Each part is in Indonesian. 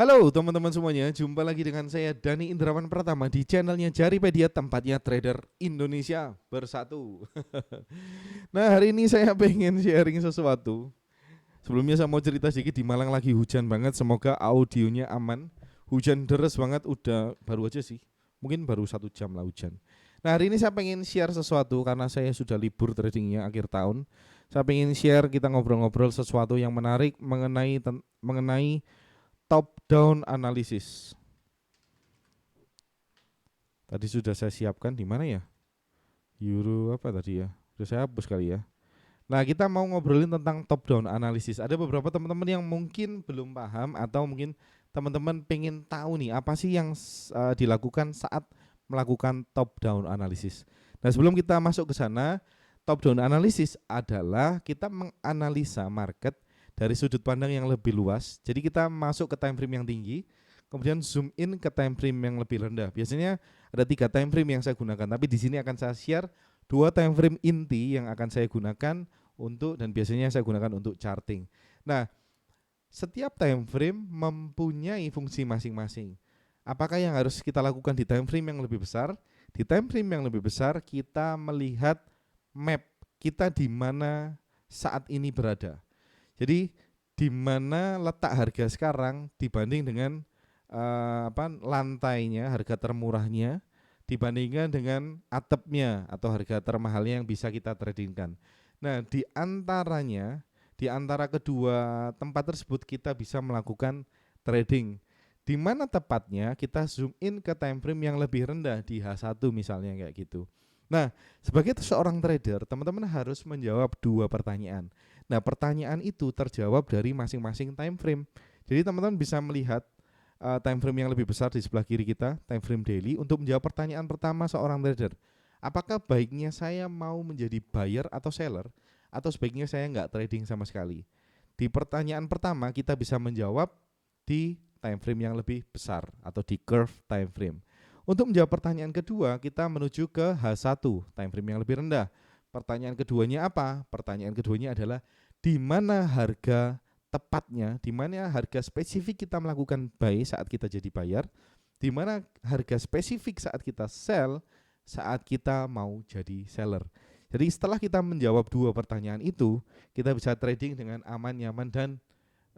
Halo teman-teman semuanya, jumpa lagi dengan saya Dani Indrawan Pratama di channelnya Jaripedia, tempatnya trader Indonesia bersatu. Nah, hari ini saya pengen sharing sesuatu. Sebelumnya saya mau cerita sedikit, di Malang lagi hujan banget, semoga audionya aman. Hujan deras banget, udah baru aja sih, mungkin baru 1 jam lah hujan. Nah, hari ini saya pengen share sesuatu karena saya sudah libur tradingnya akhir tahun. Saya pengen share, kita ngobrol-ngobrol sesuatu yang menarik mengenai top down analysis. Tadi sudah saya siapkan, di mana ya? Euro apa tadi ya? Sudah saya hapus kali ya. Nah, kita mau ngobrolin tentang top down analysis. Ada beberapa teman-teman yang mungkin belum paham atau mungkin teman-teman pengen tahu nih apa sih yang dilakukan saat melakukan top down analysis. Nah, sebelum kita masuk ke sana, top down analysis adalah kita menganalisa market dari sudut pandang yang lebih luas. Jadi kita masuk ke time frame yang tinggi, kemudian zoom in ke time frame yang lebih rendah. Biasanya ada 3 time frame yang saya gunakan, tapi di sini akan saya share 2 time frame inti yang akan saya gunakan dan biasanya saya gunakan untuk charting. Nah, setiap time frame mempunyai fungsi masing-masing. Apakah yang harus kita lakukan di time frame yang lebih besar? Di time frame yang lebih besar kita melihat map kita di mana saat ini berada. Jadi di mana letak harga sekarang dibanding dengan lantainya, harga termurahnya dibandingkan dengan atapnya atau harga termahalnya yang bisa kita tradingkan. Nah, di antara kedua tempat tersebut kita bisa melakukan trading. Di mana tepatnya kita zoom in ke time frame yang lebih rendah di H1 misalnya kayak gitu. Nah, sebagai seorang trader, teman-teman harus menjawab 2 pertanyaan. Nah, pertanyaan itu terjawab dari masing-masing time frame. Jadi teman-teman bisa melihat time frame yang lebih besar di sebelah kiri kita, time frame daily, untuk menjawab pertanyaan pertama seorang trader. Apakah baiknya saya mau menjadi buyer atau seller, atau sebaiknya saya nggak trading sama sekali? Di pertanyaan pertama kita bisa menjawab di time frame yang lebih besar atau di curve time frame. Untuk menjawab pertanyaan kedua, kita menuju ke H1, time frame yang lebih rendah. Pertanyaan keduanya apa? Pertanyaan keduanya adalah di mana harga tepatnya, di mana harga spesifik kita melakukan buy saat kita jadi buyer, di mana harga spesifik saat kita sell saat kita mau jadi seller. Jadi setelah kita menjawab 2 pertanyaan itu, kita bisa trading dengan aman, nyaman, dan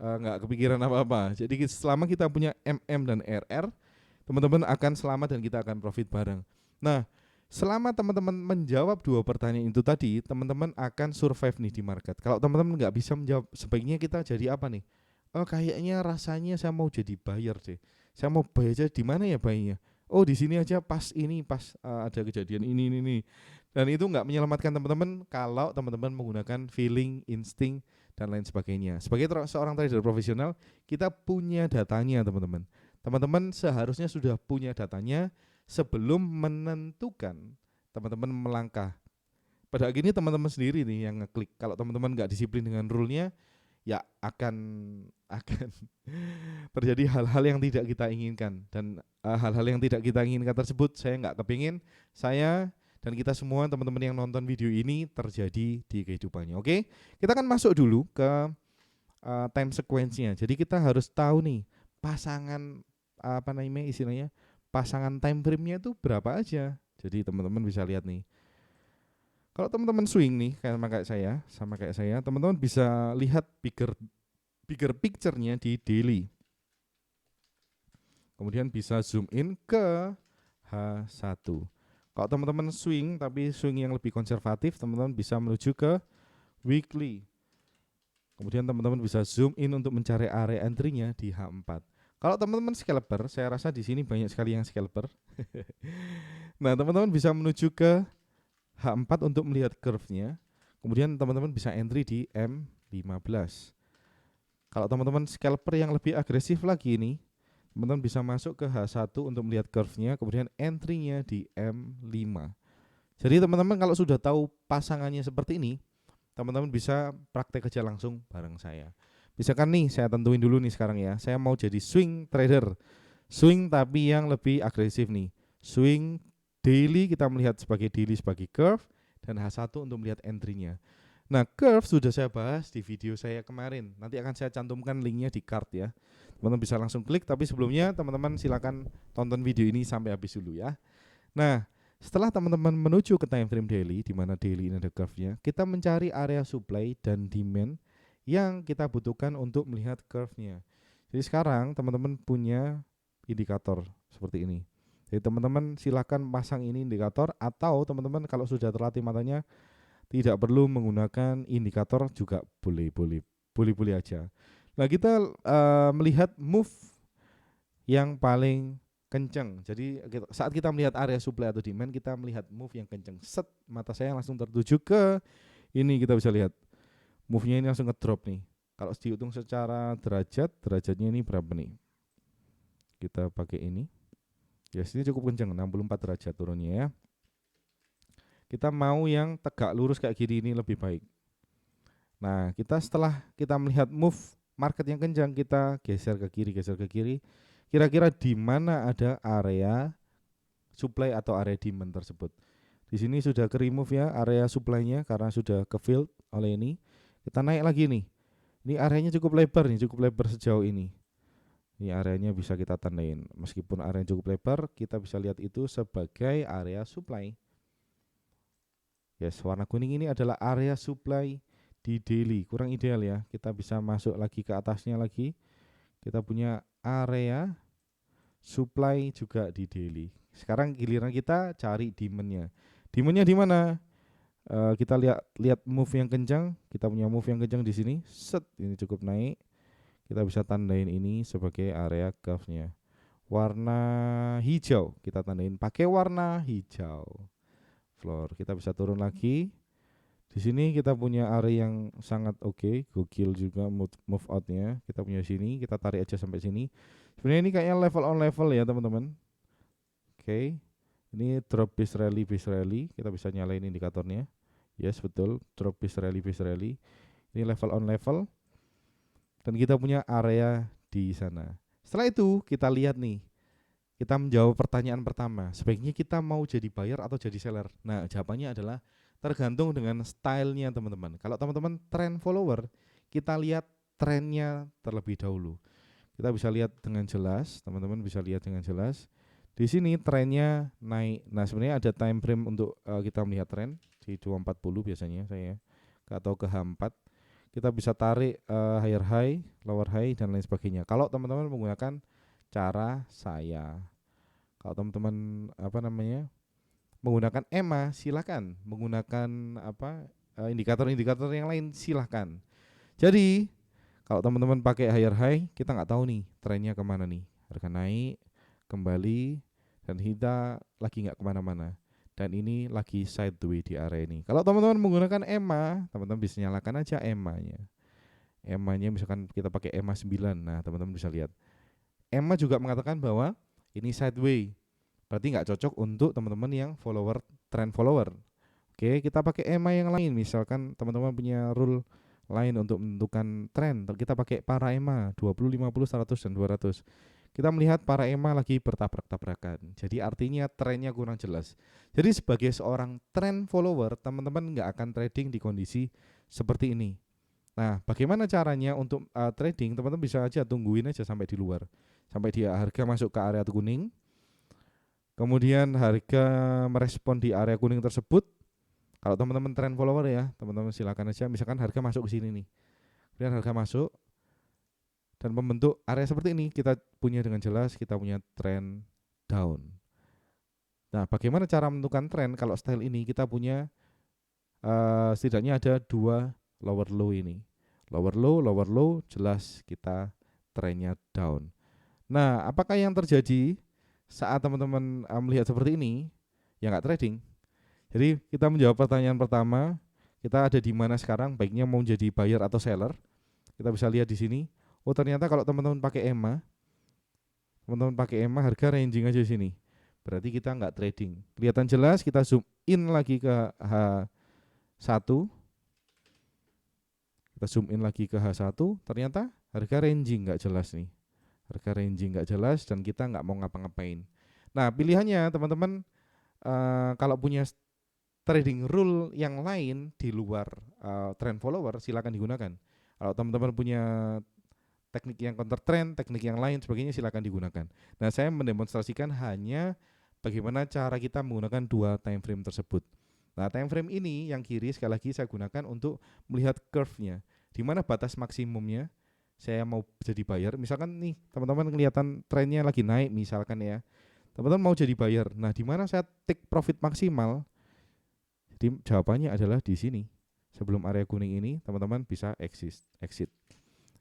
nggak kepikiran apa-apa. Jadi selama kita punya MM dan RR, teman-teman akan selamat dan kita akan profit bareng. Nah, selama teman-teman menjawab 2 pertanyaan itu tadi, teman-teman akan survive nih di market. Kalau teman-teman nggak bisa menjawab, sebaiknya kita jadi apa nih? Oh, kayaknya rasanya saya mau jadi buyer deh. Saya mau buy aja, di mana ya buy-nya? Oh, di sini aja, pas ada kejadian ini. Dan itu nggak menyelamatkan teman-teman kalau teman-teman menggunakan feeling, insting, dan lain sebagainya. Sebagai seorang trader profesional, kita punya datanya, teman-teman. Teman-teman seharusnya sudah punya datanya sebelum menentukan teman-teman melangkah. Pada akhirnya teman-teman sendiri nih yang ngeklik. Kalau teman-teman nggak disiplin dengan rule-nya, ya akan terjadi hal-hal yang tidak kita inginkan. Dan hal-hal yang tidak kita inginkan tersebut saya nggak kepingin saya dan kita semua teman-teman yang nonton video ini terjadi di kehidupannya. Oke, kita akan masuk dulu ke time sequence-nya. Jadi kita harus tahu nih pasangan istilahnya pasangan time frame-nya itu berapa aja. Jadi teman-teman bisa lihat nih. Kalau teman-teman swing nih sama kayak saya, teman-teman bisa lihat bigger picture-nya di daily. Kemudian bisa zoom in ke H1. Kalau teman-teman swing tapi swing yang lebih konservatif, teman-teman bisa menuju ke weekly. Kemudian teman-teman bisa zoom in untuk mencari area entry-nya di H4. Kalau teman-teman scalper, saya rasa di sini banyak sekali yang scalper. Nah, teman-teman bisa menuju ke H4 untuk melihat curve-nya. Kemudian teman-teman bisa entry di M15. Kalau teman-teman scalper yang lebih agresif lagi ini, teman-teman bisa masuk ke H1 untuk melihat curve-nya, kemudian entry-nya di M5. Jadi teman-teman kalau sudah tahu pasangannya seperti ini, teman-teman bisa praktek aja langsung bareng saya. Misalkan nih, saya tentuin dulu nih sekarang ya, saya mau jadi swing trader. Swing tapi yang lebih agresif nih. Swing daily kita melihat sebagai daily sebagai curve, dan H1 untuk melihat entry-nya. Nah, curve sudah saya bahas di video saya kemarin. Nanti akan saya cantumkan linknya di card ya. Teman-teman bisa langsung klik, tapi sebelumnya teman-teman silakan tonton video ini sampai habis dulu ya. Nah, setelah teman-teman menuju ke time frame daily, di mana daily ini ada curve-nya, kita mencari area supply dan demand yang kita butuhkan untuk melihat curve-nya. Jadi sekarang teman-teman punya indikator seperti ini. Jadi teman-teman silakan pasang ini indikator, atau teman-teman kalau sudah terlatih matanya tidak perlu menggunakan indikator juga boleh aja. Nah, kita melihat move yang paling kencang. Jadi saat kita melihat area supply atau demand, kita melihat move yang kencang. Set, mata saya langsung tertuju ke ini, kita bisa lihat move-nya ini langsung ngedrop nih. Kalau dihitung secara derajat, derajatnya ini berapa nih? Kita pakai ini. Ya, sini cukup kencang, 64 derajat turunnya ya. Kita mau yang tegak lurus kayak gini ini lebih baik. Nah, setelah kita melihat move market yang kencang, kita geser ke kiri. Kira-kira di mana ada area supply atau area demand tersebut. Di sini sudah ke remove ya area supply-nya karena sudah ke filled oleh ini. Kita naik lagi nih. Ini areanya cukup lebar sejauh ini. Ini areanya bisa kita tandain. Meskipun area cukup lebar, kita bisa lihat itu sebagai area supply. Yes, warna kuning ini adalah area supply di daily. Kurang ideal ya. Kita bisa masuk lagi ke atasnya lagi. Kita punya area supply juga di daily. Sekarang giliran kita cari demand-nya. Demand-nya di mana? Kita lihat move yang kencang. Kita punya move yang kencang di sini. Set, ini cukup naik. Kita bisa tandain ini sebagai area curve-nya. Warna hijau, kita tandain pakai warna hijau. Floor, kita bisa turun lagi. Di sini kita punya area yang sangat oke, gokil juga move out-nya. Kita punya sini, kita tarik aja sampai sini. Sebenarnya ini kayaknya level on level ya teman-teman. Oke. Ini drop base rally. Kita bisa nyalain indikatornya. Yes, betul. Drop base rally. Ini level on level. Dan kita punya area di sana. Setelah itu kita lihat nih. Kita menjawab pertanyaan pertama. Sebaiknya kita mau jadi buyer atau jadi seller? Nah, jawabannya adalah tergantung dengan stylenya teman-teman. Kalau teman-teman trend follower, kita lihat trennya terlebih dahulu. Kita bisa lihat dengan jelas, teman-teman bisa lihat dengan jelas. Di sini trennya naik. Nah, sebenarnya ada time frame untuk kita melihat tren di 240 biasanya saya atau ke H4. Kita bisa tarik higher high, lower high dan lain sebagainya. Kalau teman-teman menggunakan cara saya. Kalau teman-teman menggunakan EMA, silakan. Menggunakan indikator-indikator yang lain silahkan. Jadi kalau teman-teman pakai higher high, kita nggak tahu nih trennya kemana nih. Harga naik, kembali, dan kita lagi nggak kemana-mana. Dan ini lagi sideways di area ini. Kalau teman-teman menggunakan EMA, teman-teman bisa nyalakan aja EMA-nya. EMA-nya misalkan kita pakai EMA 9. Nah, teman-teman bisa lihat. EMA juga mengatakan bahwa ini sideways. Berarti nggak cocok untuk teman-teman yang trend follower. Oke, kita pakai EMA yang lain. Misalkan teman-teman punya rule lain untuk menentukan tren. Kita pakai para EMA 20, 50, 100 dan 200. Kita melihat para EMA lagi bertabrak-tabrakan. Jadi artinya trennya kurang jelas. Jadi sebagai seorang trend follower, teman-teman nggak akan trading di kondisi seperti ini. Nah, bagaimana caranya untuk trading? Teman-teman bisa aja tungguin aja sampai di luar. Sampai dia harga masuk ke area kuning. Kemudian harga merespon di area kuning tersebut. Kalau teman-teman trend follower ya, teman-teman silakan aja. Misalkan harga masuk ke sini nih. Kemudian harga masuk. Dan membentuk area seperti ini kita punya dengan jelas, kita punya trend down. Nah, bagaimana cara menentukan tren? Kalau style ini kita punya setidaknya ada 2 lower low ini. Lower low, jelas kita trennya down. Nah, apakah yang terjadi saat teman-teman melihat seperti ini? Ya nggak trading. Jadi kita menjawab pertanyaan pertama, kita ada di mana sekarang? Baiknya mau jadi buyer atau seller? Kita bisa lihat di sini. Oh, ternyata kalau teman-teman pakai EMA, harga ranging aja di sini. Berarti kita nggak trading. Kelihatan jelas, kita zoom in lagi ke H1. Kita zoom in lagi ke H1, ternyata harga ranging nggak jelas nih. Harga ranging nggak jelas dan kita nggak mau ngapa-ngapain. Nah, pilihannya teman-teman kalau punya trading rule yang lain di luar trend follower silakan digunakan. Kalau teman-teman punya teknik yang counter trend, teknik yang lain sebagainya silakan digunakan. Nah, saya mendemonstrasikan hanya bagaimana cara kita menggunakan dua time frame tersebut. Nah, time frame ini yang kiri sekali lagi saya gunakan untuk melihat curve-nya. Di mana batas maksimumnya saya mau jadi buyer. Misalkan nih, teman-teman kelihatan trennya lagi naik misalkan ya. Teman-teman mau jadi buyer. Nah, di mana saya take profit maksimal? Jadi jawabannya adalah di sini. Sebelum area kuning ini, teman-teman bisa exit.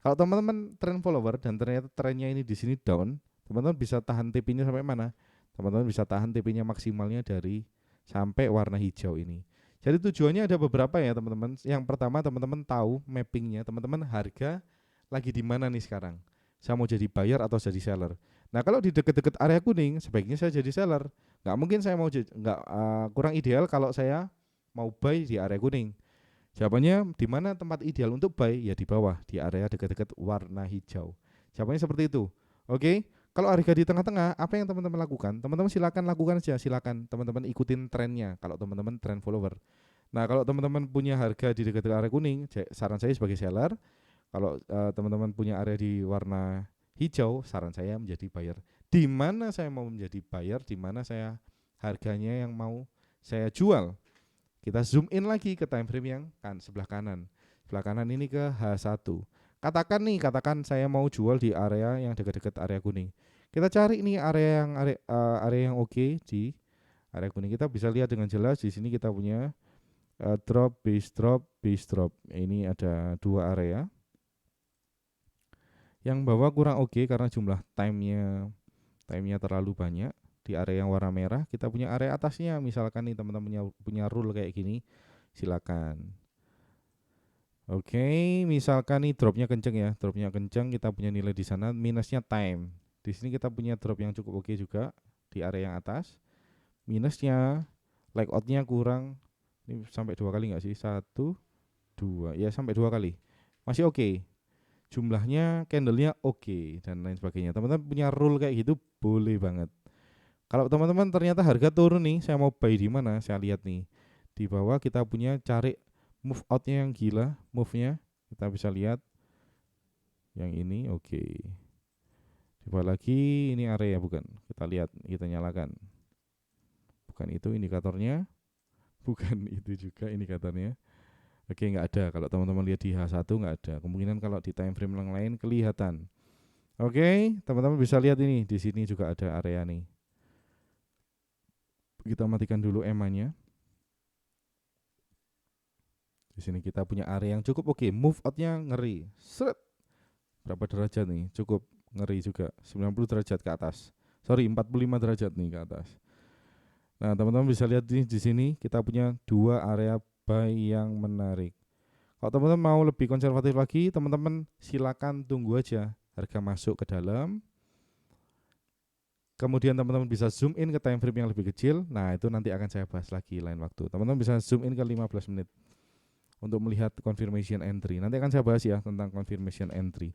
Kalau teman-teman trend follower dan ternyata trennya ini di sini down, teman-teman bisa tahan TP-nya sampai mana? Teman-teman bisa tahan TP-nya maksimalnya dari sampai warna hijau ini. Jadi tujuannya ada beberapa ya teman-teman. Yang pertama teman-teman tahu mappingnya, teman-teman harga lagi di mana nih sekarang. Saya mau jadi buyer atau jadi seller. Nah kalau di deket-deket area kuning, sebaiknya saya jadi seller. Nggak mungkin saya mau kurang ideal kalau saya mau buy di area kuning. Jawabannya di mana tempat ideal untuk buy? Ya di bawah, di area dekat-dekat warna hijau. Jawabannya seperti itu. Oke, kalau harga di tengah-tengah, apa yang teman-teman lakukan? Teman-teman silakan lakukan saja, silakan teman-teman ikutin trennya. Kalau teman-teman trend follower. Nah, kalau teman-teman punya harga di dekat area kuning, saran saya sebagai seller. Kalau teman-teman punya area di warna hijau, saran saya menjadi buyer. Di mana saya mau menjadi buyer? Di mana saya harganya yang mau saya jual? Kita zoom in lagi ke time frame yang sebelah kanan. Sebelah kanan ini ke H1. Katakan saya mau jual di area yang dekat-dekat area kuning. Kita cari nih area yang oke di area kuning. Kita bisa lihat dengan jelas di sini kita punya drop, base drop, base drop. Ini ada dua area. Yang bawah kurang oke karena jumlah time-nya terlalu banyak. Di area yang warna merah kita punya area atasnya, misalkan nih teman-teman punya rule kayak gini, silakan. Oke, misalkan nih dropnya kenceng, kita punya nilai di sana, minusnya time. Di sini kita punya drop yang cukup oke juga di area yang atas. Minusnya like outnya kurang, ini sampai 2 kali nggak sih? 1, 2, ya sampai 2 kali. Masih oke. Jumlahnya, candlenya oke dan lain sebagainya. Teman-teman punya rule kayak gitu boleh banget. Kalau teman-teman ternyata harga turun nih, saya mau buy di mana? Saya lihat nih. Di bawah kita punya cari move out-nya yang gila, move-nya. Kita bisa lihat yang ini oke. Di bawah lagi ini area bukan? Kita lihat, kita nyalakan. Bukan itu indikatornya. Bukan itu juga indikatornya. Oke, enggak ada. Kalau teman-teman lihat di H1 enggak ada. Kemungkinan kalau di time frame yang lain kelihatan. Oke, teman-teman bisa lihat ini. Di sini juga ada area nih. Kita matikan dulu EMA-nya. Di sini kita punya area yang cukup oke. Move out-nya ngeri. Seret. Berapa derajat nih? Cukup ngeri juga. 90 derajat ke atas. 45 derajat nih ke atas. Nah, teman-teman bisa lihat di sini kita punya dua area buy yang menarik. Kalau teman-teman mau lebih konservatif lagi, teman-teman silakan tunggu aja harga masuk ke dalam. Kemudian teman-teman bisa zoom in ke time frame yang lebih kecil. Nah, itu nanti akan saya bahas lagi lain waktu. Teman-teman bisa zoom in ke 15 menit untuk melihat confirmation entry. Nanti akan saya bahas ya tentang confirmation entry.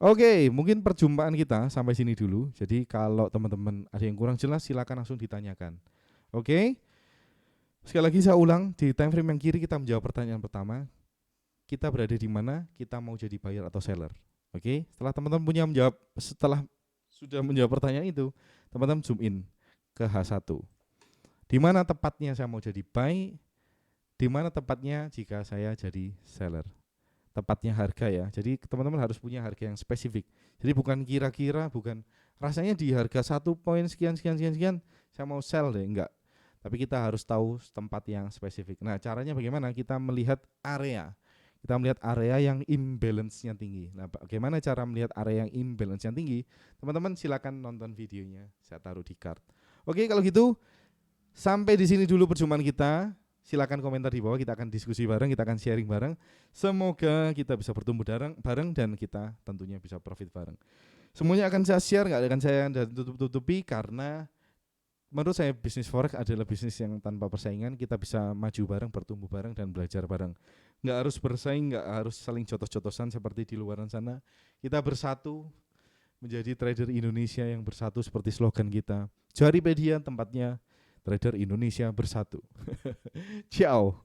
Oke, mungkin perjumpaan kita sampai sini dulu. Jadi kalau teman-teman ada yang kurang jelas silakan langsung ditanyakan. Oke. Sekali lagi saya ulang, di time frame yang kiri kita menjawab pertanyaan pertama. Kita berada di mana? Kita mau jadi buyer atau seller. Oke. Setelah sudah menjawab pertanyaan itu, teman-teman zoom in ke H1. Di mana tepatnya saya mau jadi buy? Di mana tepatnya jika saya jadi seller? Tepatnya harga ya. Jadi teman-teman harus punya harga yang spesifik. Jadi bukan kira-kira, bukan rasanya di harga 1 poin sekian saya mau sell deh, enggak. Tapi kita harus tahu tempat yang spesifik. Nah, caranya bagaimana? Kita melihat area. Kita melihat area yang imbalance-nya tinggi. Nah, bagaimana cara melihat area yang imbalance-nya tinggi? Teman-teman silakan nonton videonya. Saya taruh di card. Oke, kalau gitu sampai di sini dulu perjumpaan kita. Silakan komentar di bawah, kita akan diskusi bareng, kita akan sharing bareng. Semoga kita bisa bertumbuh bareng dan kita tentunya bisa profit bareng. Semuanya akan saya share, nggak akan saya tutupi karena menurut saya bisnis forex adalah bisnis yang tanpa persaingan. Kita bisa maju bareng, bertumbuh bareng, dan belajar bareng. Nggak harus bersaing, nggak harus saling jotos-jotosan seperti di luar sana. Kita bersatu menjadi trader Indonesia yang bersatu seperti slogan kita. Jaripedia tempatnya Trader Indonesia bersatu. Ciao.